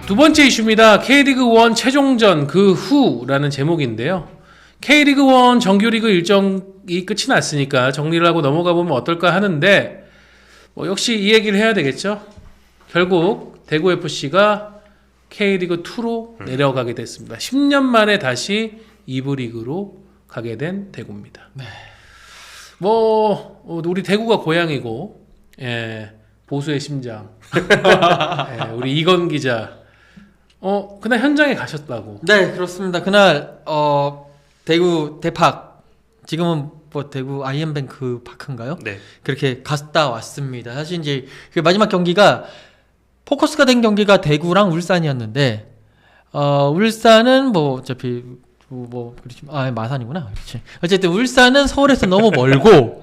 두 번째 이슈입니다. K리그1 최종전 그 후라는 제목인데요. K리그1 정규리그 일정이 끝이 났으니까 정리를 하고 넘어가 보면 어떨까 하는데 역시 이 얘기를 해야 되겠죠. 결국 대구FC가 K리그2로 내려가게 됐습니다. 10년 만에 다시 2부 리그로 가게 된 대구입니다. 네. 우리 대구가 고향이고 보수의 심장 우리 이건 기자 그날 현장에 가셨다고. 네, 그렇습니다. 그날 대구 대팍, 지금은 뭐 대구 아이엠뱅크 파크인가요? 네. 그렇게 갔다 왔습니다. 사실 이제 그 마지막 경기가 포커스가 된 경기가 대구랑 울산이었는데 울산은 뭐 어차피 마산이구나. 그렇지. 어쨌든 울산은 서울에서 너무 멀고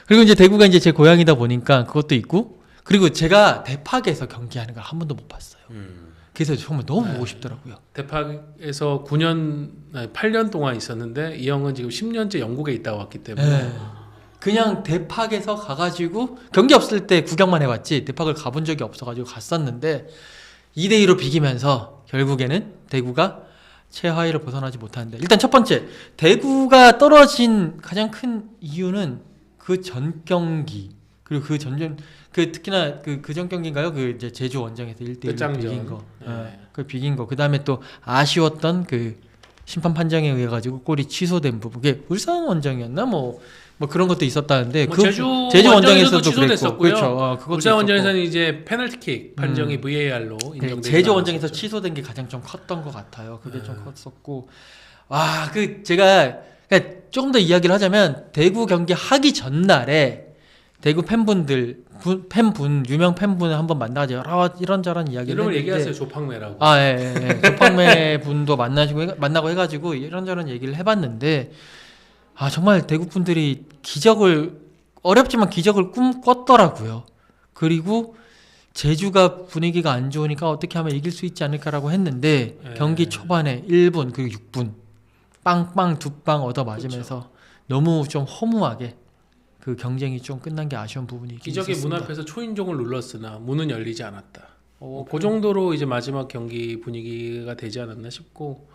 그리고 이제 대구가 이제 제 고향이다 보니까 그것도 있고, 그리고 제가 대팍에서 경기하는 걸 한 번도 못 봤어요. 그래서 정말 너무 보고 싶더라고요. 대팍에서 8년 동안 있었는데 이 형은 지금 10년째 영국에 있다 왔기 때문에 네. 그냥 대팍에서 가가지고 경기 없을 때 구경만 해봤지 대팍을 가본 적이 없어가지고 갔었는데 2대2로 비기면서 결국에는 대구가 최하위를 벗어나지 못하는데, 일단 첫 번째, 대구가 떨어진 가장 큰 이유는 그 전 경기, 그리고 특히나 그 전 경기인가요? 그 이제 제주 원정에서 1대1로 비긴 거. 네. 그 비긴 거. 그 다음에 또 아쉬웠던 그 심판 판정에 의해 가지고 골이 취소된 부분. 그게 울산 원정이었나? 뭐 그런 것도 있었다는데 제주 원정에서도 취소됐었고요. 그렇죠. 울산 원정에서는 이제 페널티킥 판정이 VAR로 인정되지 제주 원정에서 않았었죠. 취소된 게 가장 좀 컸던 것 같아요. 그게 좀 컸었고, 제가 그러니까 조금 더 이야기를 하자면 대구 경기 하기 전날에 대구 유명 팬분을 한번 만나가지고 이런저런 이야기를 이름을 했는데, 얘기하세요. 조팡매라고. 조팡매 분도 만나고 해가지고 이런저런 얘기를 해봤는데, 정말 대구 분들이 어렵지만 기적을 꿈꿨더라고요. 그리고 제주가 분위기가 안 좋으니까 어떻게 하면 이길 수 있지 않을까라고 했는데 경기 초반에 1분 그리고 6분 빵빵 두 방 얻어 맞으면서 그렇죠. 너무 좀 허무하게 그 경쟁이 좀 끝난 게 아쉬운 부분이 기적의 있었습니다. 문 앞에서 초인종을 눌렀으나 문은 열리지 않았다. 그 정도로 이제 마지막 경기 분위기가 되지 않았나 싶고,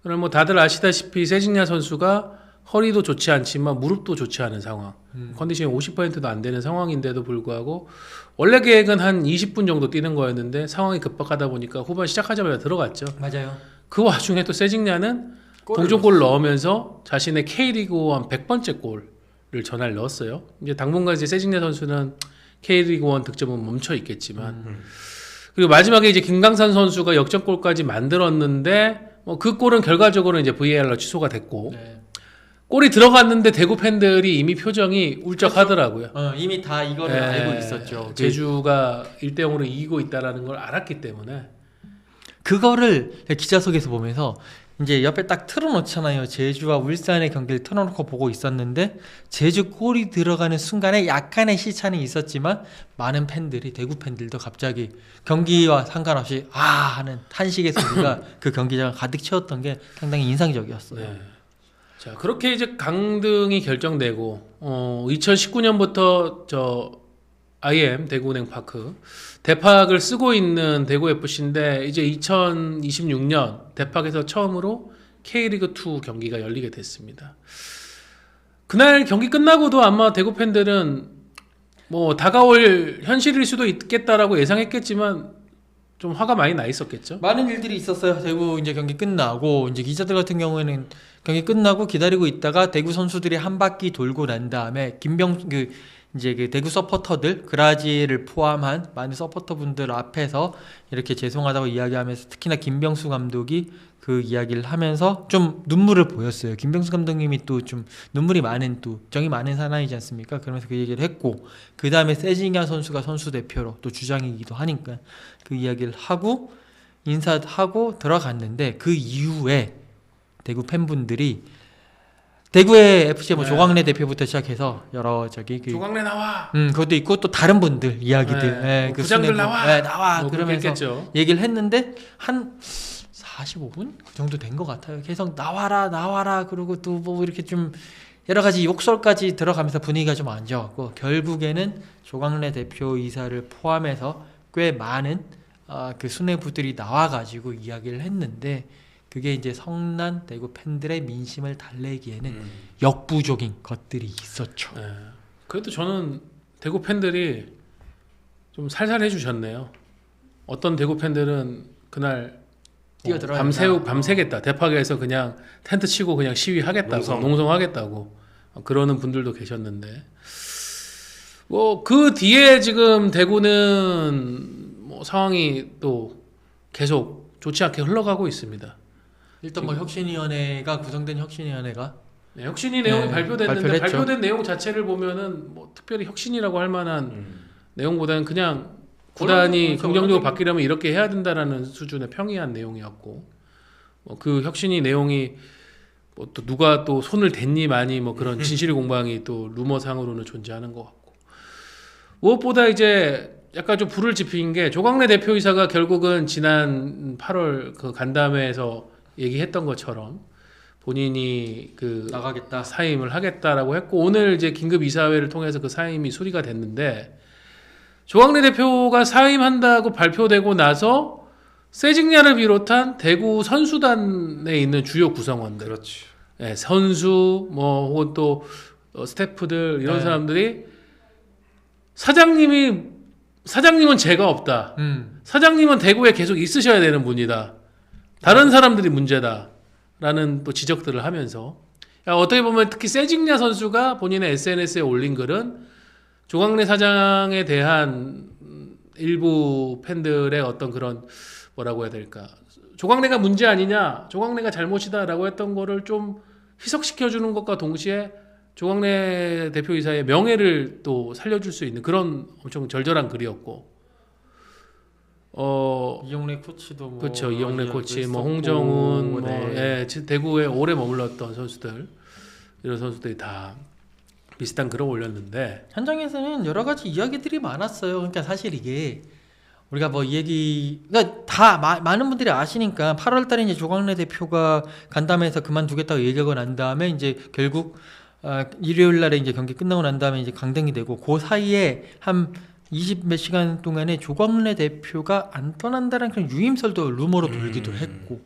그럼 뭐 다들 아시다시피 세징야 선수가 허리도 좋지 않지만 무릎도 좋지 않은 상황, 컨디션이 50%도 안 되는 상황인데도 불구하고 원래 계획은 한 20분 정도 뛰는 거였는데 상황이 급박하다 보니까 후반 시작하자마자 들어갔죠. 맞아요. 그 와중에 또 세징야는 동점골을 넣으면서 자신의 K리그1 100번째 골을 전날 넣었어요. 이제 당분간 이제 세징야 선수는 K리그1 득점은 멈춰 있겠지만, 그리고 마지막에 이제 김강산 선수가 역전골까지 만들었는데 그 골은 결과적으로 이제 VAR로 취소가 됐고, 네. 골이 들어갔는데 대구 팬들이 이미 표정이 울적하더라고요. 이미 다 이거를 알고 있었죠. 제주가 1대0으로 이기고 있다라는 걸 알았기 때문에 그거를 기자석에서 보면서 이제 옆에 딱 틀어놓잖아요. 제주와 울산의 경기를 틀어놓고 보고 있었는데 제주 골이 들어가는 순간에 약간의 시차는 있었지만 많은 팬들이, 대구 팬들도 갑자기 경기와 상관없이 하는 한식의 소리가 그 경기장을 가득 채웠던 게 상당히 인상적이었어요. 네. 자, 그렇게 이제 강등이 결정되고 2019년부터 IM 대구은행 파크 대팍을 쓰고 있는 대구FC인데 이제 2026년 대팍에서 처음으로 K리그2 경기가 열리게 됐습니다. 그날 경기 끝나고도 아마 대구 팬들은 뭐 다가올 현실일 수도 있겠다라고 예상했겠지만 좀 화가 많이 나 있었겠죠. 많은 일들이 있었어요. 대구 이제 경기 끝나고 이제 기자들 같은 경우에는 경기 끝나고 기다리고 있다가 대구 선수들이 한 바퀴 돌고 난 다음에 그 대구 서포터들, 그라지를 포함한 많은 서포터분들 앞에서 이렇게 죄송하다고 이야기하면서 특히나 김병수 감독이 그 이야기를 하면서 좀 눈물을 보였어요. 김병수 감독님이 또 좀 눈물이 많은, 또 정이 많은 사나이지 않습니까? 그러면서 그 얘기를 했고, 그 다음에 세징야 선수가 선수 대표로 또 주장이기도 하니까 그 이야기를 하고 인사하고 들어갔는데, 그 이후에 대구 팬분들이 대구의 FC 조광래 대표부터 시작해서 여러 조광래 나와. 그것도 있고 또 다른 분들 이야기들, 그 부장들 나와. 나와. 그러면서 그랬겠죠. 얘기를 했는데 한 45분 그 정도 된 것 같아요. 계속 나와라. 그리고 또 뭐 이렇게 좀 여러 가지 욕설까지 들어가면서 분위기가 좀 안 좋았고, 결국에는 조광래 대표 이사를 포함해서 꽤 많은 그 수뇌부들이 나와가지고 이야기를 했는데 그게 이제 성난 대구 팬들의 민심을 달래기에는 역부족인 것들이 있었죠. 네. 그래도 저는 대구 팬들이 좀 살살 해주셨네요. 어떤 대구 팬들은 그날 뛰어들어야 밤새겠다. 대파게에서 그냥 텐트 치고 그냥 시위하겠다고, 농성하겠다고 그러는 분들도 계셨는데 뭐 그 뒤에 지금 대구는 뭐 상황이 또 계속 좋지 않게 흘러가고 있습니다. 일단 뭐 혁신위원회가 구성된 혁신위원회가 네, 혁신이 내용이 네, 발표됐는데 발표를 했죠. 발표된 내용 자체를 보면은 뭐 특별히 혁신이라고 할 만한 내용보다는 그냥 구단이 긍정적으로 바뀌려면 이렇게 해야 된다라는 수준의 평이한 내용이었고 그 혁신이 내용이 뭐 또 누가 또 손을 댔니 마니 뭐 그런 진실 공방이 또 루머상으로는 존재하는 것 같고 무엇보다 이제 약간 좀 불을 지핀 게 조광래 대표이사가 결국은 지난 8월 그 간담회에서 얘기했던 것처럼 본인이 그 나가겠다. 사임을 하겠다라고 했고 오늘 이제 긴급 이사회를 통해서 그 사임이 수리가 됐는데 조광래 대표가 사임한다고 발표되고 나서 세징야를 비롯한 대구 선수단에 있는 주요 구성원들, 그렇죠. 네, 선수 뭐 혹은 또 스태프들 이런 네. 사람들이 사장님은 죄가 없다. 사장님은 대구에 계속 있으셔야 되는 분이다. 다른 사람들이 문제다라는 또 지적들을 하면서 어떻게 보면 특히 세징야 선수가 본인의 SNS에 올린 글은 조광래 사장에 대한 일부 팬들의 어떤 그런 뭐라고 해야 될까 조광래가 문제 아니냐 조광래가 잘못이다라고 했던 거를 좀 희석시켜주는 것과 동시에 조광래 대표이사의 명예를 또 살려줄 수 있는 그런 엄청 절절한 글이었고 이용래 코치도 뭐 그렇죠. 이용래 코치, 뭐 있었고, 홍정훈, 네. 뭐 예, 대구에 오래 머물렀던 선수들 이런 선수들이 다 비슷한 글을 올렸는데 현장에서는 여러 가지 이야기들이 많았어요. 그러니까 사실 이게 우리가 뭐 이 얘기, 그러니까 다 많은 분들이 아시니까 8월달에 이제 조광래 대표가 간담회에서 그만두겠다고 얘기하고 난 다음에 이제 결국 일요일날에 이제 경기 끝나고 난 다음에 이제 강등이 되고 그 사이에 한 20 몇 시간 동안에 조광래 대표가 안 떠난다는 그런 유임설도 루머로 돌기도 했고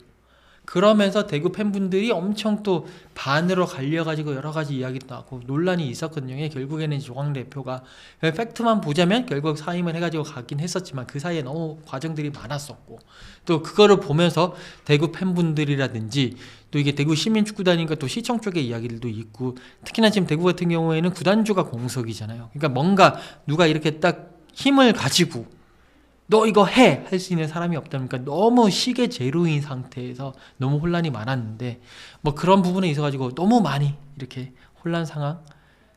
그러면서 대구 팬분들이 엄청 또 반으로 갈려가지고 여러 가지 이야기도 나고 논란이 있었거든요. 결국에는 조광래 대표가 팩트만 보자면 결국 사임을 해가지고 가긴 했었지만 그 사이에 너무 과정들이 많았었고 또 그거를 보면서 대구 팬분들이라든지 또 이게 대구 시민축구단이니까 또 시청 쪽의 이야기들도 있고 특히나 지금 대구 같은 경우에는 구단주가 공석이잖아요. 그러니까 뭔가 누가 이렇게 딱 힘을 가지고 너 이거 해! 할 수 있는 사람이 없다 보니까 너무 시계 제로인 상태에서 너무 혼란이 많았는데 뭐 그런 부분에 있어가지고 너무 많이 이렇게 혼란 상황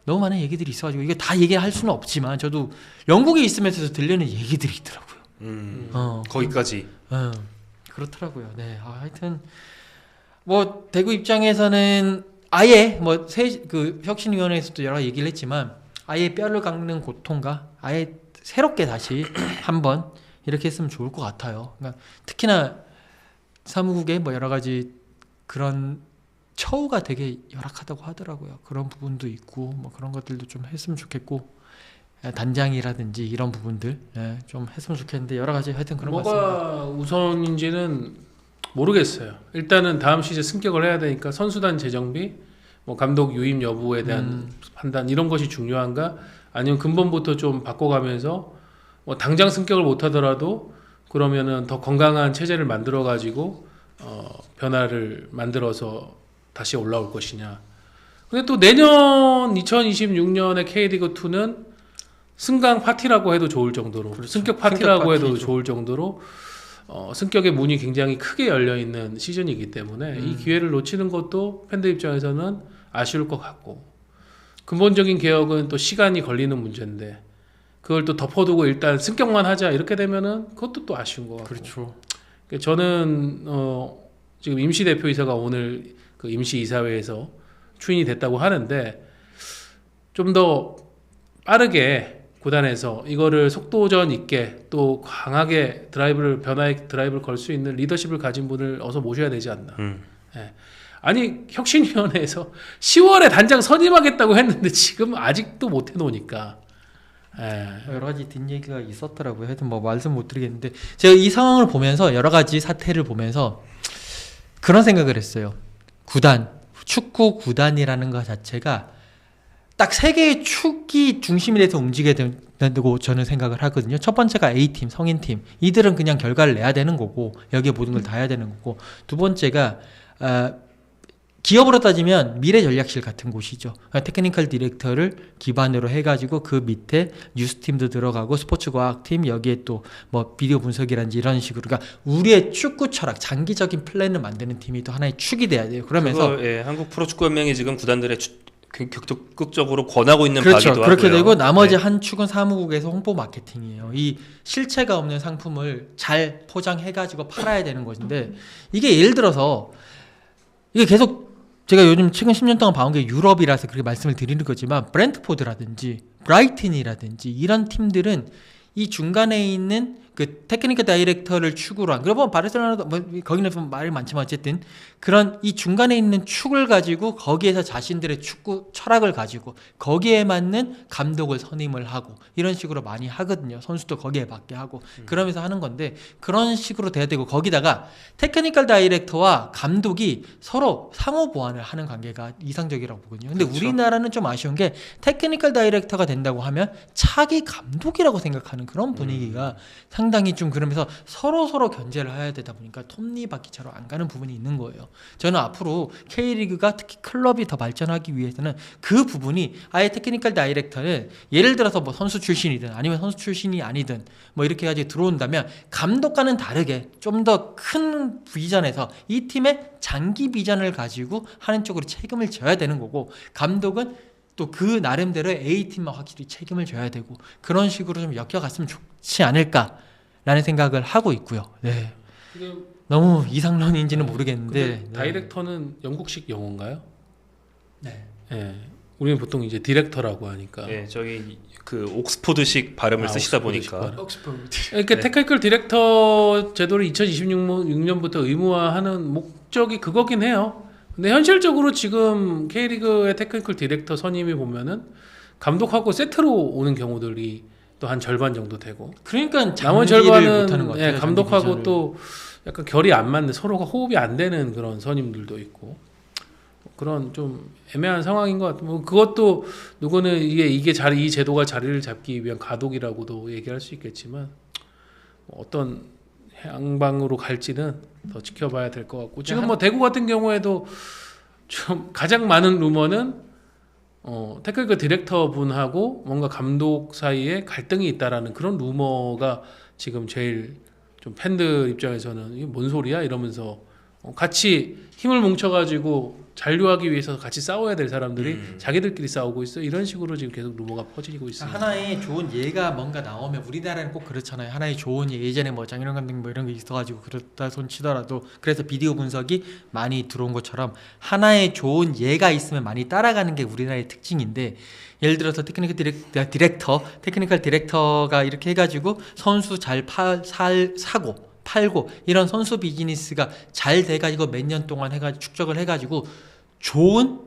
너무 많은 얘기들이 있어가지고 이게 다 얘기할 수는 없지만 저도 영국에 있으면서 들리는 얘기들이 있더라고요. 거기까지. 그렇더라고요. 네, 하여튼 뭐 대구 입장에서는 아예 뭐 그 혁신위원회에서도 여러 얘기를 했지만 아예 뼈를 깎는 고통과 아예 새롭게 다시 한번 이렇게 했으면 좋을 것 같아요. 그러니까 특히나 사무국에 뭐 여러 가지 그런 처우가 되게 열악하다고 하더라고요. 그런 부분도 있고 뭐 그런 것들도 좀 했으면 좋겠고 단장이라든지 이런 부분들 좀 했으면 좋겠는데 여러 가지 하여튼 그런 것 같습니다. 뭐가 우선인지는 모르겠어요. 일단은 다음 시즌 승격을 해야 되니까 선수단 재정비, 뭐 감독 유임 여부에 대한 판단 이런 것이 중요한가? 아니면 근본부터 좀 바꿔가면서 뭐 당장 승격을 못하더라도 그러면은 더 건강한 체제를 만들어 가지고 변화를 만들어서 다시 올라올 것이냐. 근데 또 내년 2026년의 K리그 2는 승강 파티라고 해도 좋을 정도로 그렇죠. 승격 파티라고 해도 파티죠. 좋을 정도로 승격의 문이 굉장히 크게 열려 있는 시즌이기 때문에 이 기회를 놓치는 것도 팬들 입장에서는 아쉬울 것 같고. 근본적인 개혁은 또 시간이 걸리는 문제인데 그걸 또 덮어두고 일단 승격만 하자 이렇게 되면은 그것도 또 아쉬운 것 같고. 그렇죠. 그러니까 저는 지금 임시 대표이사가 오늘 그 임시 이사회에서 추인이 됐다고 하는데 좀 더 빠르게 구단에서 이거를 속도전 있게 또 강하게 변화의 드라이브를 걸 수 있는 리더십을 가진 분을 어서 모셔야 되지 않나. 예. 아니 혁신위원회에서 10월에 단장 선임하겠다고 했는데 지금 아직도 못 해놓으니까 예. 여러 가지 뒷얘기가 있었더라고요. 하여튼 뭐 말씀 못 드리겠는데 제가 이 상황을 보면서 여러 가지 사태를 보면서 그런 생각을 했어요. 축구 구단이라는 것 자체가 딱 세 개의 축이 중심이 돼서 움직여야 된다고 저는 생각을 하거든요. 첫 번째가 A팀, 성인팀. 이들은 그냥 결과를 내야 되는 거고 여기에 모든 걸 다 해야 되는 거고, 두 번째가 기업으로 따지면 미래 전략실 같은 곳이죠. 테크니컬 디렉터를 기반으로 해가지고 그 밑에 뉴스팀도 들어가고 스포츠과학팀, 여기에 또 뭐 비디오 분석이라든지 이런 식으로, 그러니까 우리의 축구 철학, 장기적인 플랜을 만드는 팀이 또 하나의 축이 돼야 돼요. 그러면서 그거, 예, 한국 프로축구연맹이 지금 구단들의 적극적으로 권하고 있는 그렇죠. 바기도 그렇게 하고요. 되고 나머지 네. 한 축은 사무국에서 홍보 마케팅이에요. 이 실체가 없는 상품을 잘 포장해가지고 팔아야 되는 것인데, 이게 예를 들어서 이게 계속 제가 요즘 최근 10년 동안 봐온 게 유럽이라서 그렇게 말씀을 드리는 거지만, 브렌트포드라든지 브라이튼이라든지 이런 팀들은 이 중간에 있는 그 테크니컬 다이렉터를 축으로 한, 그러면 바르셀로나도 뭐 거기는 좀 말이 많지만 어쨌든 그런 이 중간에 있는 축을 가지고 거기에서 자신들의 축구 철학을 가지고 거기에 맞는 감독을 선임을 하고 이런 식으로 많이 하거든요. 선수도 거기에 맞게 하고 그러면서 하는 건데, 그런 식으로 돼야 되고, 거기다가 테크니컬 다이렉터와 감독이 서로 상호 보완을 하는 관계가 이상적이라고 보거든요. 근데 그렇죠. 우리나라는 좀 아쉬운 게 테크니컬 다이렉터가 된다고 하면 차기 감독이라고 생각하는 그런 분위기가 상당히 좀, 그러면서 서로 견제를 해야 되다 보니까 톱니바퀴처럼 안 가는 부분이 있는 거예요. 저는 앞으로 K리그가 특히 클럽이 더 발전하기 위해서는 그 부분이, 아예 테크니컬 다이렉터는 예를 들어서 뭐 선수 출신이든 아니면 선수 출신이 아니든 뭐 이렇게 가지고 들어온다면 감독과는 다르게 좀 더 큰 비전에서 이 팀의 장기 비전을 가지고 하는 쪽으로 책임을 져야 되는 거고, 감독은 또 그 나름대로의 A팀만 확실히 책임을 져야 되고, 그런 식으로 좀 엮여갔으면 좋지 않을까라는 생각을 하고 있고요. 네. 너무 이상론인지는 모르겠는데, 근데 다이렉터는 영국식 영어인가요? 네. 예. 우리는 보통 이제 디렉터라고 하니까. 예, 저기 그 옥스포드식 발음을 쓰시다 옥스포드식 보니까 발음. 옥스퍼드. 그러니까 네. 테크니컬 디렉터 제도를 2026년부터 의무화하는 목적이 그거긴 해요. 근데 현실적으로 지금 K리그의 테크니컬 디렉터 선임이 보면은 감독하고 세트로 오는 경우들이 또 한 절반 정도 되고, 그러니까 나머지 장기를 못하는 것 절반은 같아요. 장기 감독하고 비전을. 또 약간 결이 안 맞는, 서로가 호흡이 안 되는 그런 선임들도 있고, 그런 좀 애매한 상황인 것 같아요. 뭐 그것도 누구는 이 제도가 자리를 잡기 위한 가독이라고도 얘기할 수 있겠지만, 어떤 향방으로 갈지는 더 지켜봐야 될 것 같고, 지금 뭐 대구 같은 경우에도 좀 가장 많은 루머는 테크니컬 디렉터 분하고 뭔가 감독 사이에 갈등이 있다라는 그런 루머가 지금 제일 좀 팬들 입장에서는 이게 뭔 소리야 이러면서, 같이 힘을 뭉쳐가지고 잔류하기 위해서 같이 싸워야 될 사람들이 자기들끼리 싸우고 있어, 이런 식으로 지금 계속 루머가 퍼지고 있습니다. 하나의 좋은 예가 뭔가 나오면, 우리나라는 꼭 그렇잖아요. 하나의 좋은 예, 예전에 뭐 장인영 감독 뭐 이런 게 있어가지고 그렇다 손 치더라도, 그래서 비디오 분석이 많이 들어온 것처럼 하나의 좋은 예가 있으면 많이 따라가는 게 우리나라의 특징인데, 예를 들어서 테크니컬 디렉터가 이렇게 해가지고 선수 잘 사고 팔고 이런 선수 비즈니스가 잘 돼가지고 몇 년 동안 해가지고 축적을 해가지고 좋은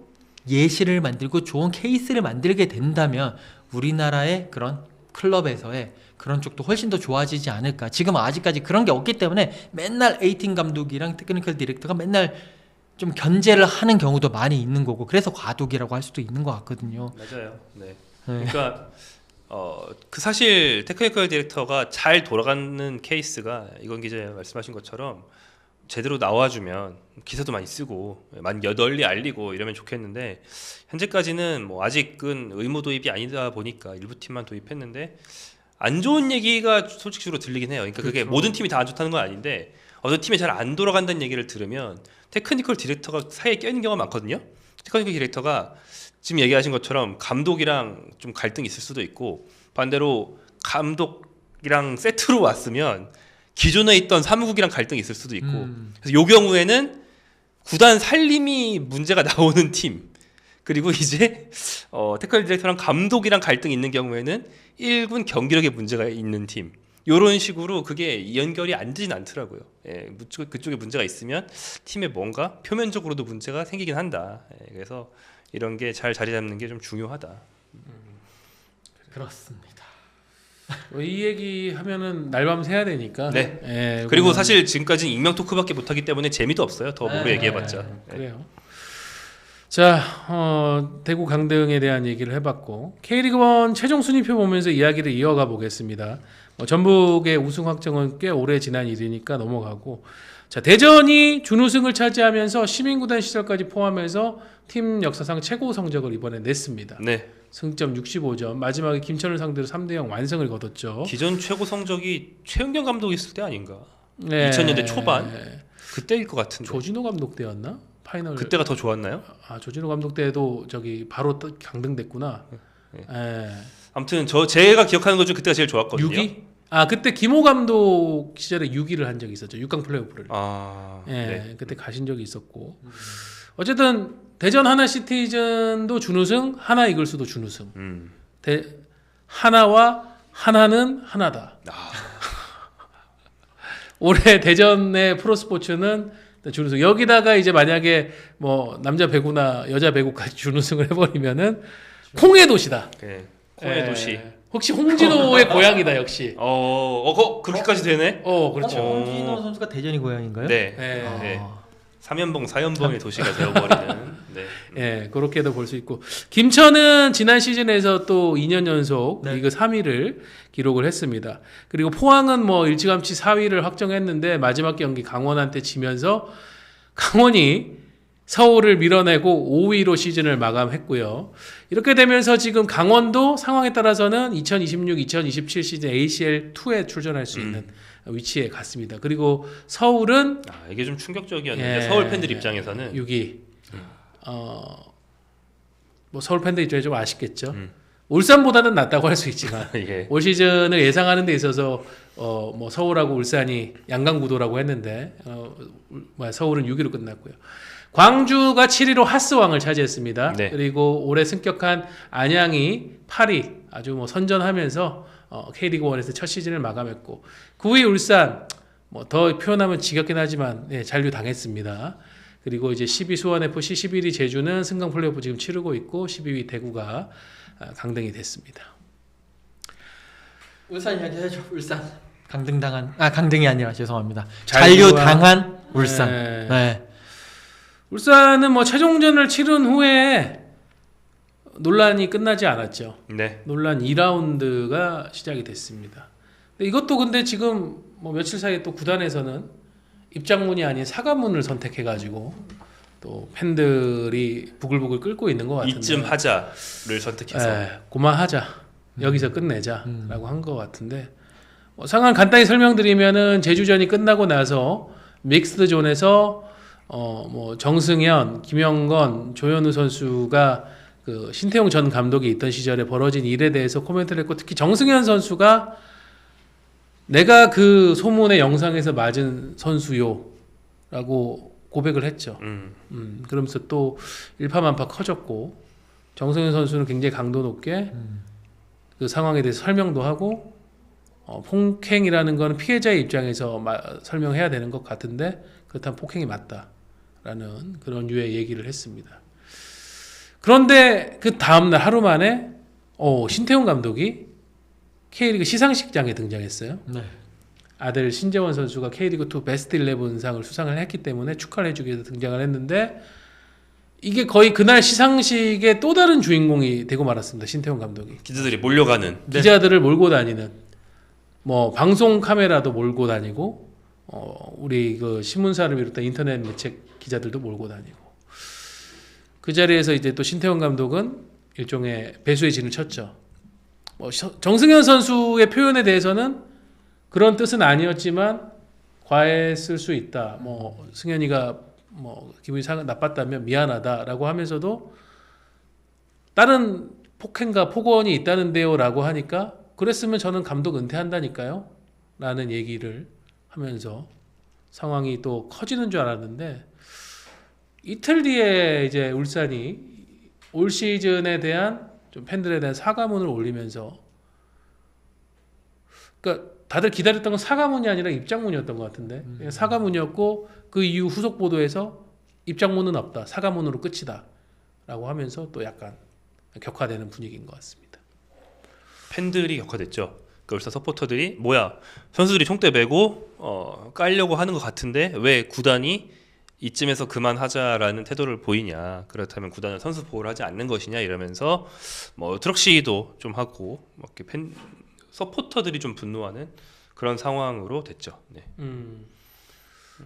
예시를 만들고 좋은 케이스를 만들게 된다면 우리나라의 그런 클럽에서의 그런 쪽도 훨씬 더 좋아지지 않을까. 지금 아직까지 그런 게 없기 때문에 맨날 A팀 감독이랑 테크니컬 디렉터가 맨날 좀 견제를 하는 경우도 많이 있는 거고, 그래서 과도기라고 할 수도 있는 것 같거든요. 맞아요. 네. 네. 그러니까 그 사실 테크니컬 디렉터가 잘 돌아가는 케이스가, 이건 기자 말씀하신 것처럼 제대로 나와주면 기사도 많이 쓰고 많이 널리 알리고 이러면 좋겠는데, 현재까지는 뭐 아직은 의무 도입이 아니다 보니까 일부 팀만 도입했는데 안 좋은 얘기가 솔직히로 들리긴 해요. 그러니까 그게 그렇죠. 모든 팀이 다 안 좋다는 건 아닌데, 어떤 팀이 잘 안 돌아간다는 얘기를 들으면 테크니컬 디렉터가 사이에 껴있는 경우가 많거든요. 테크니컬 디렉터가 지금 얘기하신 것처럼 감독이랑 좀 갈등이 있을 수도 있고, 반대로 감독이랑 세트로 왔으면 기존에 있던 사무국이랑 갈등이 있을 수도 있고, 그래서 이 경우에는 구단 살림이 문제가 나오는 팀, 그리고 이제 테크니컬 디렉터랑 감독이랑 갈등이 있는 경우에는 1군 경기력에 문제가 있는 팀, 이런 식으로 그게 연결이 안 되진 않더라고요. 예, 그쪽에 문제가 있으면 팀에 뭔가 표면적으로도 문제가 생기긴 한다. 예, 그래서 이런 게 잘 자리 잡는 게 좀 중요하다. 그렇습니다. 이 얘기 하면은 날밤 새야 되니까. 네. 예, 그리고 이거는- 사실 지금까지는 익명 토크밖에 못하기 때문에 재미도 없어요. 더 뭐로 얘기해봤자. 네. 그래요. 자, 대구 강등에 대한 얘기를 해봤고 K리그1 최종 순위표 보면서 이야기를 이어가 보겠습니다. 전북의 우승 확정은 꽤 오래 지난 일이니까 넘어가고, 자, 대전이 준우승을 차지하면서 시민구단 시절까지 포함해서 팀 역사상 최고 성적을 이번에 냈습니다. 네. 승점 65점, 마지막에 김천을 상대로 3대0 완승을 거뒀죠. 기존 최고 성적이 최은경 감독이 있을 때 아닌가? 네. 2000년대 초반? 그때일 것 같은데. 조진호 감독 때였나? 파이널. 그때가 더 좋았나요? 조진호 감독 때도 저기 바로 강등됐구나. 네. 예. 아무튼 제가 기억하는 것 중 그때가 제일 좋았거든요. 6위? 그때 김호 감독 시절에 6위를 한 적이 있었죠. 6강 플레이오프를. 예, 네. 그때 가신 적이 있었고. 어쨌든 대전 하나 시티즌도 준우승, 하나 이글스도 준우승. 하나와 하나는 하나다. 올해 대전의 프로스포츠는 준우승. 여기다가 이제 만약에 뭐 남자 배구나 여자 배구까지 준우승을 해버리면은 콩의 도시다. 네. 콩의 도시. 혹시 홍진호의 고향이다 역시. 그렇게까지 되네? 그렇죠. 홍진호 선수가 대전이 고향인가요? 네. 네. 네. 3연봉, 4연봉의 도시가 되어버리는. 네. 예, 그렇게도 볼 수 있고, 김천은 지난 시즌에서 또 2년 연속 네. 리그 3위를 기록을 했습니다. 그리고 포항은 뭐 일찌감치 4위를 확정했는데 마지막 경기 강원한테 지면서 강원이 서울을 밀어내고 5위로 시즌을 마감했고요. 이렇게 되면서 지금 강원도 상황에 따라서는 2026-2027 시즌 ACL2에 출전할 수 있는 위치에 갔습니다. 그리고 서울은 이게 좀 충격적이었는데 예, 서울 팬들 입장에서는 6위. 뭐 서울 팬들 입장에 좀 아쉽겠죠. 울산보다는 낫다고 할 수 있지만 예. 올 시즌을 예상하는 데 있어서 뭐 서울하고 울산이 양강구도라고 했는데 서울은 6위로 끝났고요. 광주가 7위로 하스왕을 차지했습니다. 네. 그리고 올해 승격한 안양이 8위 아주 뭐 선전하면서 K리그1에서 첫 시즌을 마감했고, 9위 울산 뭐 더 표현하면 지겹긴 하지만 잔류 당했습니다. 그리고 이제 10위 수원FC, 11위 제주는 승강 플레이오프 지금 치르고 있고 12위 대구가 강등이 됐습니다. 울산 이야기 해줘. 울산 강등이 아니라 죄송합니다. 잔류한- 잔류당한 울산. 네. 네. 울산은 뭐 최종전을 치른 후에 논란이 끝나지 않았죠. 네. 논란 2라운드가 시작이 됐습니다. 근데 이것도 근데 지금 뭐 며칠 사이에 또 구단에서는 입장문이 아닌 사과문을 선택해가지고 또 팬들이 부글부글 끓고 있는 것 같은데. 이쯤 하자를 선택해서. 그만하자. 여기서 끝내자라고 한 것 같은데. 상황 간단히 설명드리면은 제주전이 끝나고 나서 믹스드 존에서 뭐 정승현, 김영건, 조현우 선수가 그 신태용 전 감독이 있던 시절에 벌어진 일에 대해서 코멘트를 했고, 특히 정승현 선수가 내가 그 소문의 영상에서 맞은 선수요라고 고백을 했죠. 그러면서 또 일파만파 커졌고, 정승현 선수는 굉장히 강도 높게 그 상황에 대해서 설명도 하고, 폭행이라는 거는 피해자의 입장에서 설명해야 되는 것 같은데 그렇다면 폭행이 맞다라는 그런 유의 얘기를 했습니다. 그런데 그 다음날 하루 만에 신태용 감독이 K리그 시상식장에 등장했어요. 네. 아들 신재원 선수가 K리그2 베스트 11상을 수상을 했기 때문에 축하를 해주기 위해서 등장을 했는데, 이게 거의 그날 시상식의 또 다른 주인공이 되고 말았습니다. 신태용 감독이. 기자들이 몰려가는. 기자들을 몰고 다니는, 뭐 방송 카메라도 몰고 다니고, 우리 그 신문사를 비롯한 인터넷 매체 기자들도 몰고 다니고, 그 자리에서 이제 또 신태용 감독은 일종의 배수의 진을 쳤죠. 정승현 선수의 표현에 대해서는 그런 뜻은 아니었지만 과했을 수 있다. 뭐 승현이가 뭐 기분이 나빴다면 미안하다라고 하면서도 다른 폭행과 폭언이 있다는데요라고 하니까, 그랬으면 저는 감독 은퇴한다니까요 라는 얘기를 하면서 상황이 또 커지는 줄 알았는데, 이틀 뒤에 이제 울산이 올 시즌에 대한 좀 팬들에 대한 사과문을 올리면서, 그러니까 다들 기다렸던 건 사과문이 아니라 입장문이었던 것 같은데, 사과문이었고 그 이후 후속 보도에서 입장문은 없다, 사과문으로 끝이다 라고 하면서 또 약간 격화되는 분위기인 것 같습니다. 팬들이 격화됐죠. 그 울산 서포터들이 뭐야 선수들이 총대 메고 깔려고 하는 것 같은데 왜 구단이 이쯤에서 그만하자라는 태도를 보이냐, 그렇다면 구단은 선수 보호를 하지 않는 것이냐 이러면서 뭐 트럭 시위도 좀 하고 막 이렇게 서포터들이 좀 분노하는 그런 상황으로 됐죠. 네.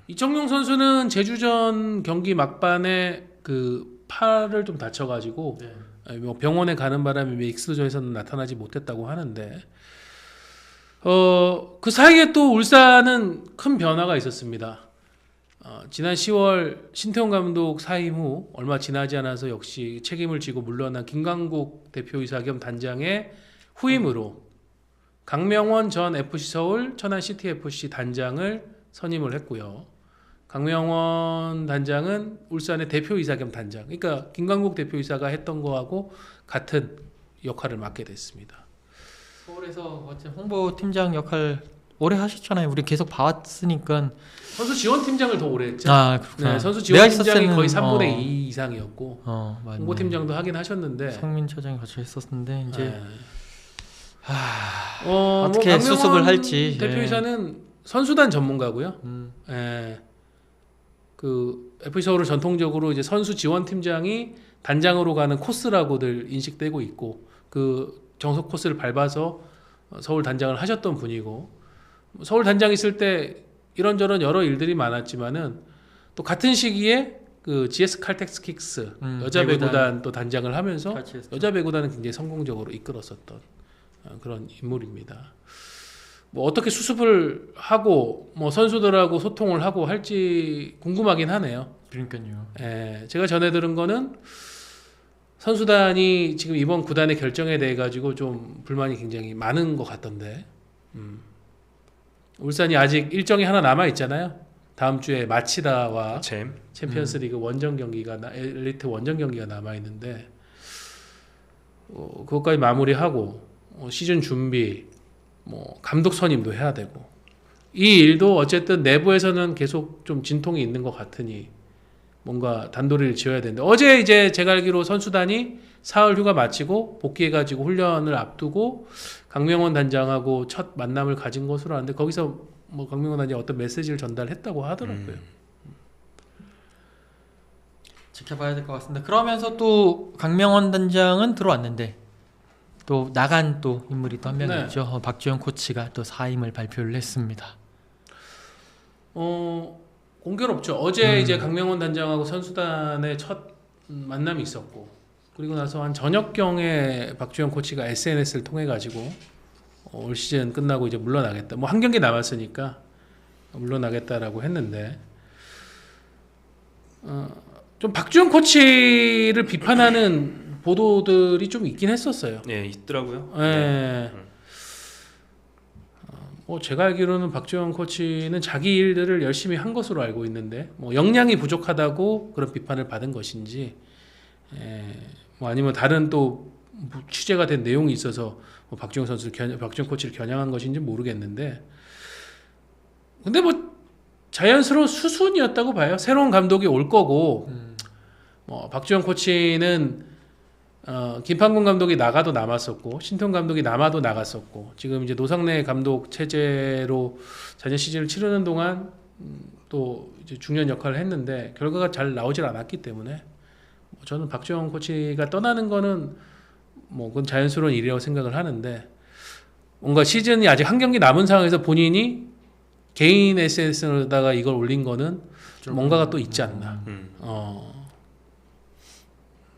이청용 선수는 제주전 경기 막판에 그 팔을 좀 다쳐가지고 뭐 병원에 가는 바람에 믹스전에서는 나타나지 못했다고 하는데 그 사이에 또 울산은 큰 변화가 있었습니다. 지난 10월 신태용 감독 사임 후 얼마 지나지 않아서 역시 책임을 지고 물러난 김강국 대표이사 겸 단장의 후임으로 강명원 전 FC 서울 천안 시티 FC 단장을 선임을 했고요. 강명원 단장은 울산의 대표이사 겸 단장, 그러니까 김강국 대표이사가 했던 거하고 같은 역할을 맡게 됐습니다. 서울에서 어째 홍보팀장 역할 오래 하셨잖아요. 우리 계속 봐왔으니까. 선수 지원팀장을 더 오래 했죠. 아 그렇구나. 네, 선수 내가 지원팀장이 있었을 거의 때는, 3분의 2 이상이었고 맞네. 홍보팀장도 하긴 하셨는데 성민 차장이 같이 했었는데 이제 네. 어떻게 강명원 수습을 할지. 대표이사는 선수단 전문가고요. 음. 예. 그 FC 서울은 전통적으로 이제 선수 지원팀장이 단장으로 가는 코스라고들 인식되고 있고 그 정석 코스를 밟아서 서울 단장을 하셨던 분이고 서울 단장 있을 때 이런저런 여러 일들이 많았지만은 또 같은 시기에 그 GS 칼텍스 킥스 여자 배구단 또 단장을 하면서 같이 했죠. 여자 배구단은 굉장히 성공적으로 이끌었었던 그런 인물입니다. 뭐 어떻게 수습을 하고 뭐 선수들하고 소통을 하고 할지 궁금하긴 하네요. 그러니까요. 예, 제가 전해 들은 거는 선수단이 지금 이번 구단의 결정에 대해 가지고 좀 불만이 굉장히 많은 것 같던데. 울산이 아직 일정이 하나 남아 있잖아요. 다음 주에 마치다와 챔피언스리그 원정 경기가 엘리트 원정 경기가 남아 있는데 그것까지 마무리하고 시즌 준비, 뭐 감독 선임도 해야 되고 이 일도 어쨌든 내부에서는 계속 좀 진통이 있는 것 같으니 뭔가 단도리를 지어야 되는데 어제 이제 제가 알기로 선수단이 사흘 휴가 마치고 복귀해가지고 훈련을 앞두고 강명원 단장하고 첫 만남을 가진 것으로 아는데 거기서 뭐 강명원 단장이 어떤 메시지를 전달했다고 하더라고요. 지켜봐야 될 것 같습니다. 그러면서 또 강명원 단장은 들어왔는데 또 나간 또 인물이 또 한 명 네. 있죠. 박주영 코치가 또 사임을 발표를 했습니다. 공교롭죠. 어제 이제 강명원 단장하고 선수단의 첫 만남이 있었고 그리고 나서 한 저녁경에 박주영 코치가 SNS를 통해 가지고 올 시즌 끝나고 이제 물러나겠다. 뭐 한 경기 남았으니까 물러나겠다라고 했는데 좀 박주영 코치를 비판하는 보도들이 좀 있긴 했었어요. 네, 있더라고요. 네. 뭐 제가 알기로는 박주영 코치는 자기 일들을 열심히 한 것으로 알고 있는데 뭐 역량이 부족하다고 그런 비판을 받은 것인지 뭐 아니면 다른 또 취재가 된 내용이 있어서 뭐 박주영 코치를 겨냥한 것인지 모르겠는데 근데 뭐 자연스러운 수순이었다고 봐요. 새로운 감독이 올 거고 뭐 박주영 코치는 김판군 감독이 나가도 남았었고 신통 감독이 남아도 나갔었고 지금 이제 노상래 감독 체제로 작년 시즌을 치르는 동안 또 이제 중요한 역할을 했는데 결과가 잘 나오질 않았기 때문에 저는 박주영 코치가 떠나는 거는 뭐 그건 자연스러운 일이라고 생각을 하는데 뭔가 시즌이 아직 한 경기 남은 상황에서 본인이 개인 SNS에다가 이걸 올린 거는 뭔가가 또 있지 않나.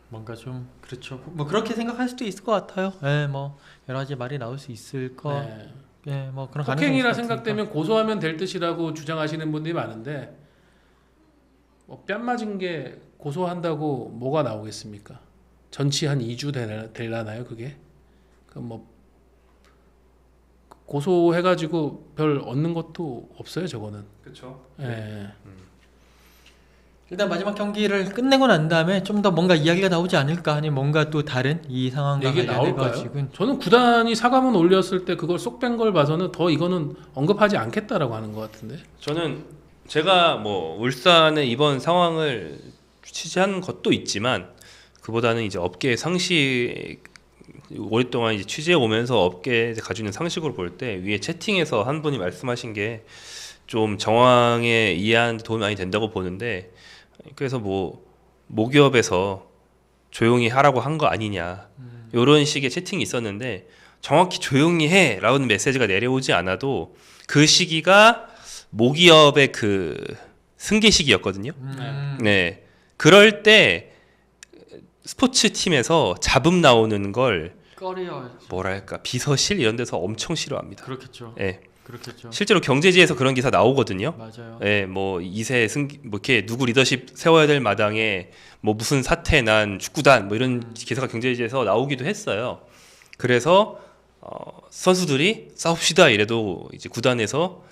뭔가 좀 그렇죠. 뭐 그렇게 생각할 수도 있을 것 같아요. 예, 뭐 여러 가지 말이 나올 수 있을 거. 네. 예, 뭐 그런 폭행이라 가능성이 생각되면 고소하면 될 뜻이라고 주장하시는 분들이 많은데 뭐 뺨 맞은 게 고소한다고 뭐가 나오겠습니까? 전치 한 2주 되려나요 그게? 그럼 뭐 고소해가지고 별 얻는 것도 없어요 저거는. 그렇죠. 예. 일단 마지막 경기를 끝내고 난 다음에 좀 더 뭔가 이야기가 나오지 않을까 아니면 뭔가 또 다른 이 상황과 이게 관련해 나올까요? 가지고 저는 구단이 사과문 올렸을 때 그걸 쏙 뺀 걸 봐서는 더 이거는 언급하지 않겠다라고 하는 것 같은데. 저는 제가 뭐 울산의 이번 상황을 취재한 것도 있지만 그보다는 이제 업계의 상식 오랫동안 이제 취재해 오면서 업계에 가지고 있는 상식으로 볼 때 위에 채팅에서 한 분이 말씀하신 게 좀 정황에 이해하는 데 도움이 많이 된다고 보는데, 그래서 뭐 모기업에서 조용히 하라고 한 거 아니냐 이런 식의 채팅이 있었는데, 정확히 조용히 해라는 메시지가 내려오지 않아도 그 시기가 모기업의 그 승계 시기였거든요. 네, 그럴 때 스포츠 팀에서 잡음 나오는 걸 꺼려. 뭐랄까 비서실 이런 데서 엄청 싫어합니다. 그렇겠죠. 예. 그렇겠죠. 실제로 경제지에서 그런 기사 나오거든요. 맞아요. 예, 뭐 2세 뭐 이렇게 누구 리더십 세워야 될 마당에 뭐 무슨 사태 난 축구단 뭐 이런 기사가 경제지에서 나오기도 했어요. 그래서 선수들이 싸웁시다 이래도 이제 구단에서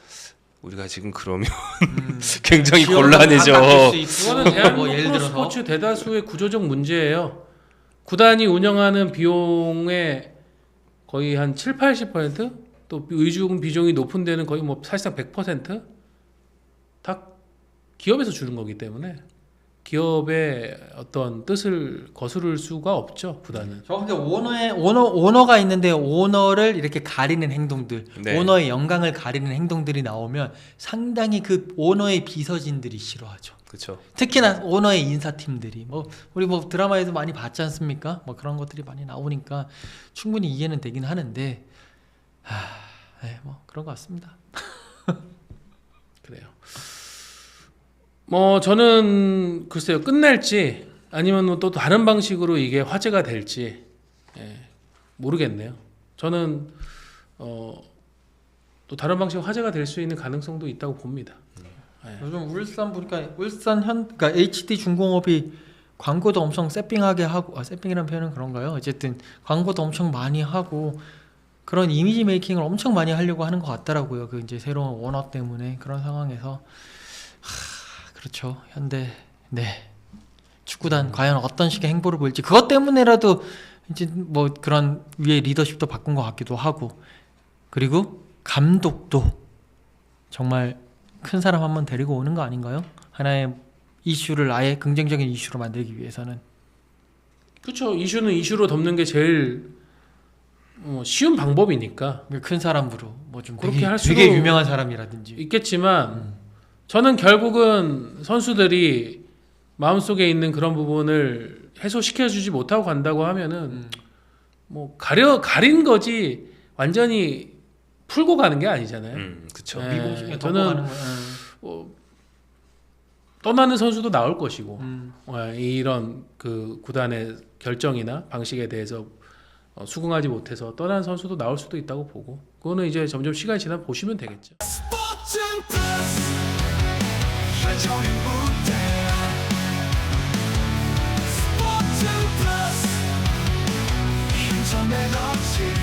우리가 지금 그러면 굉장히 곤란해져. 그거는 대한민국 뭐 예를 들어서 스포츠 대다수의 구조적 문제예요. 구단이 운영하는 비용의 거의 한 7, 80%? 또 의주금 비중이 높은 데는 거의 뭐 사실상 100%다 기업에서 주는 거기 때문에 기업의 어떤 뜻을 거스를 수가 없죠, 구단은. 저 근데 오너가 있는데 오너를 이렇게 가리는 행동들, 네. 오너의 영광을 가리는 행동들이 나오면 상당히 그 오너의 비서진들이 싫어하죠. 그렇죠. 특히나 오너의 인사팀들이 뭐 우리 뭐 드라마에도 많이 봤지 않습니까? 뭐 그런 것들이 많이 나오니까 충분히 이해는 되긴 하는데, 뭐 그런 것 같습니다. 그래요. 뭐 저는 글쎄요, 끝날지 아니면 또 다른 방식으로 이게 화제가 될지 모르겠네요. 저는 또 다른 방식 화제가 될 수 있는 가능성도 있다고 봅니다. 요즘 울산 보니까 그러니까 HD 중공업이 광고도 엄청 세핑하게 하고, 세핑이라는 표현은 그런가요? 어쨌든 광고도 엄청 많이 하고 그런 이미지 메이킹을 엄청 많이 하려고 하는 것 같더라고요. 그 이제 새로운 원화 때문에. 그런 상황에서 그렇죠. 현대 축구단 과연 어떤 식의 행보를 보일지, 그것 때문에라도 이제 뭐 그런 위에 리더십도 바꾼 것 같기도 하고, 그리고 감독도 정말 큰 사람 한 번 데리고 오는 거 아닌가요? 하나의 이슈를 아예 긍정적인 이슈로 만들기 위해서는. 그렇죠. 이슈는 이슈로 덮는 게 제일 쉬운 방법이니까 큰 사람으로 뭐 좀 그렇게 되게, 할 수도 되게 유명한 사람이라든지. 있겠지만 저는 결국은 선수들이 마음속에 있는 그런 부분을 해소시켜주지 못하고 간다고 하면은 뭐 가린 거지 완전히 풀고 가는 게 아니잖아요. 그렇죠. 네, 미공식에 저는 덮어가는 거예요. 떠나는 선수도 나올 것이고 이런 그 구단의 결정이나 방식에 대해서 수긍하지 못해서 떠나는 선수도 나올 수도 있다고 보고, 그거는 이제 점점 시간이 지나면 보시면 되겠죠. 스포츠는 플러스 한정의 무대 스포츠는 플러스 힘좀 에너지